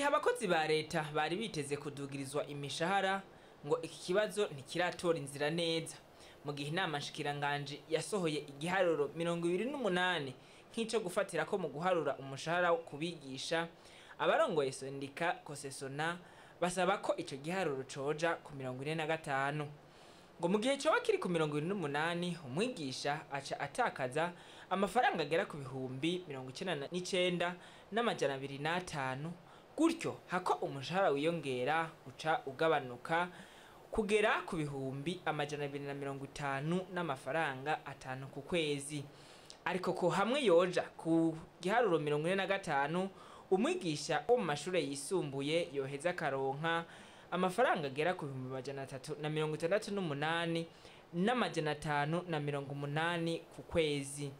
gihe abakozi ba leta bari biteze kudugirizwa imishahara ngo iki kibazo ntikiratora inzira neza, mu gihe inama nshikiranganje yasohoye igiharuro 28 nk'ico gufatira ko mu guharura umushahara wo kubigisha, abarongoye sendika Kosesona basaba ko ico giharuro coja ku 45, ngo mu gihe coba kiri ku 28 umwigisha aca atakaza amafaranga agera ku bihumbi 99,205, gutyo hako umushahara wiyongera uca ugabanuka kugera ku bihumbi 250 n'amafaranga 5 ku kwezi. Ariko ko hamwe yoja ku giharuro 45 umwigisha wo mu mashure yisumbuye yoheza karonka amafaranga agera ku 368 n'amajana580 ku kwezi.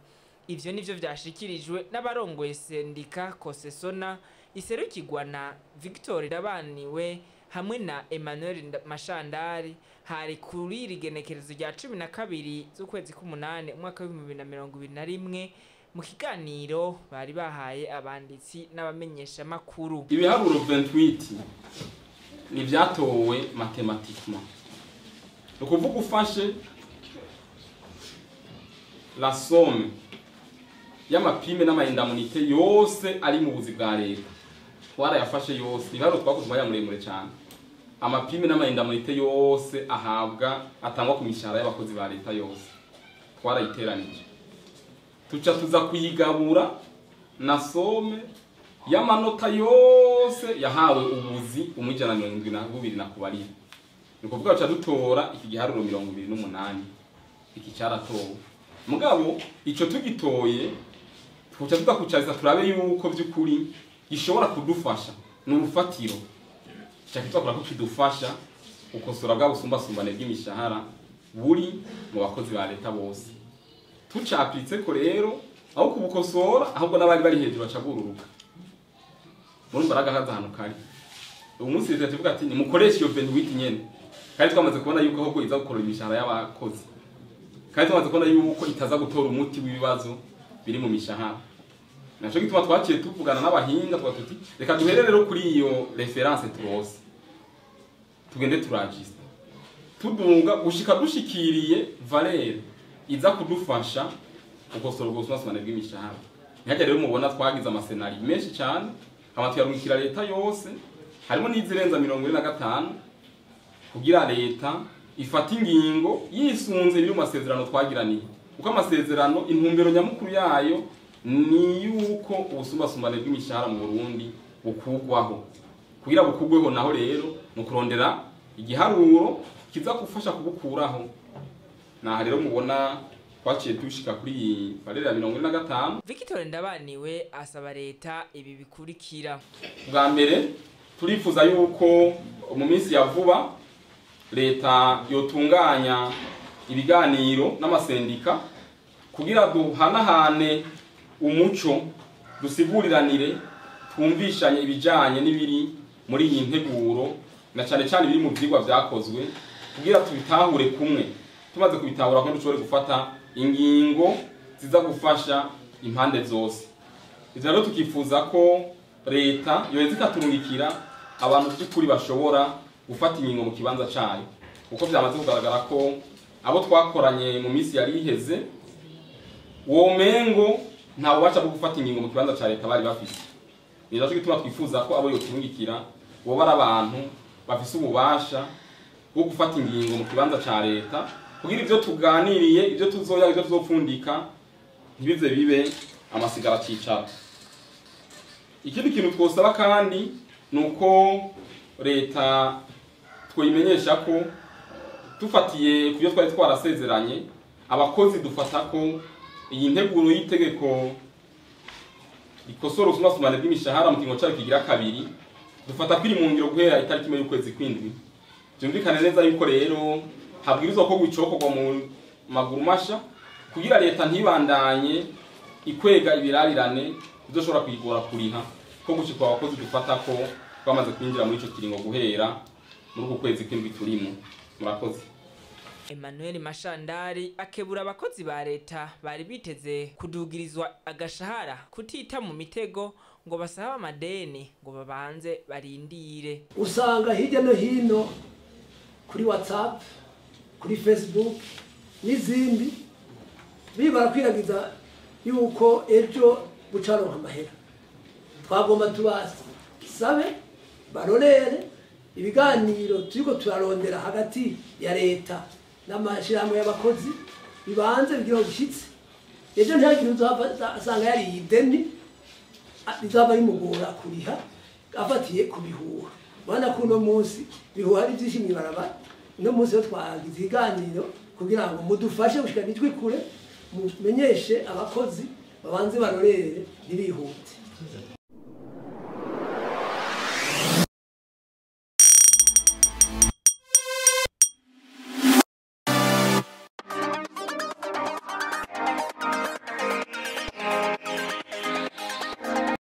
Ivyo nivyo vyashikirijwe n'abarongoye sendika Kosesona iserukirwa na Victor Ndabaniwe hamwe na Emmanuel Mashandari hari kuri irigenekerezo rya 12 z'ukwezi k'umunane umwaka wa 2021 mu kiganiro bari bahaye abanditsi n'abamenyesha makuru. Ibiharuro 28 ni vyatowe mathematiquement. Ukuvuga ufashe la somme y'amapime n'amaindamunite yose ari mu buzi bwa leta twarayafashe yose, ibiharuro twakoze umwanya muremure cyane. Amapime n'amaindamunite yose ahabwa atangwa ku mishahara y'abakozi ba leta yose twarayiteranije, tuca tuza kuyigabura na somme y'amanota yose yahawe ubuzi 172 na kubarira. Niko vuga cha dutora iki giharuro 28 iki cyaratowe. Mugabo ico tugitoye tuca tudakucariza turabe yuko by'ukuri gishobora kudufasha n'urufatiro cyakitwa ko kidufasha ukosora bwa busumbasumbane bw'imishahara buri mu bakozi ba leta bose. Tucapitse ko rero aho kubukosora ahubwo n'abari bari hejuru bacagururuka. Muri baraga hano kari umunsi leta tuvuga ati ni mukoresha iyo 28 nyene, kandi twamaze kubona yuko ahubwo iza gukora imishahara y'abakozi, kandi twamaze kubona yuko itaza gutora umuti w'ibibazo biri mu mishahara. Naco gituma twaciye tuvugana n'abahinga twatuti reka duhere rero kuri iyo reference turose tugende turagista tudunga gushika dushikiriye valeur iza kudufasha ukosora ubusumasumbane bw'imishahara. Nihajya rero mubona twagize amasenari menshi cyane amatuyarungikira leta yose, harimo n'izirenza 45 kugira leta ifata ingingo yisunze biri mu masezerano twagiraniye. Uko amasezerano intumbero nyamukuru yayo ni yuko ubusumbasumbane bw'imishahara mu Burundi bukugwaho. Kugira bukugweho naho rero no kurondera igiharuro kiza gufasha kubukuraho. Na rero mubona twaciye dushika kuri valeur ya 45. Victor Ndabaniwe asaba leta ibi bikurikira. Bwa mbere turifuza yuko mu minsi ya vuba leta yotunganya ibiganiro n'amasendika kugira duhanahane umuco, dusiguriranire, twumvishanye ibijanye n'ibiri muri iyi nteguro na cyane cyane biri mu vyigwa vyakozwe kugira tubitahure kumwe. Tumaze kubitahura ko dushobore gufata ingingo ziza gufasha impande zose. Ivyo rero tukifuza ko leta yoheza ikaturungikira abantu by'ukuri bashobora gufata ingingo mu kibanza cyayo, kuko byamaze kugaragara ko abo twakoranye mu minsi yari iheze womengo nta bubasha bwo gufata ingingo mu kibanza cya leta bari bafise. Nizo gituma twifuza ko abo yoturungikira bo bara abantu bafise ububasha bwo gufata ingingo mu kibanza cya leta kugira ivyo tuganiriye, ivyo tuzoya, ivyo tuzopfundika ntibize bibe amasigara cicara. Ikindi kintu twosaba kandi nuko leta twimenyesha ko tufatiye kubyo twari twarasezeranye abakozi dufata ko iyi nteguro y'itegeko ikosora ubusumbasumbane bw'imishahara mu kingo cyayo kigira kabiri dufata kwiri mu ngiro guhera itariki 1 y'ukwezi kw'indwi. Byumvikane neza yuko rero habwirizwa ko gucokorwa mu maguru masha kugira leta ntibandanye ikwega ibirarirane bizoshobora kwigora kuriha ko gushikwa abakozi dufata ko twamaze kwinjira muri ico kiringo guhera muri uko kwezi kw'indwi turimo. Murakoze. Emmanuel Mashandari akebura abakozi ba leta bari biteze kudugirizwa agashahara kutita mu mitego ngo basaba amadeni ngo babanze barindire. Usanga hirya no hino kuri WhatsApp, kuri Facebook n'izindi bibara kwiragiza yuko ejo bucaronka amahera. Twagomba tubasabe barorere ibiganiro turiko turarondera hagati ya leta n'amashirahamwe y'abakozi bibanze bigira ubushyitsi. Ejo ntihagire uzasanga yari ideni bizaba bimugora kuriha afatiye kubihuha. Bana kuno munsi bihuha ari byinshi mwibarabara. No munsi yo twagize iganiro kugira ngo mudufashe gushika nitwe kure mumenyeshe abakozi babanze barorere ntibihute.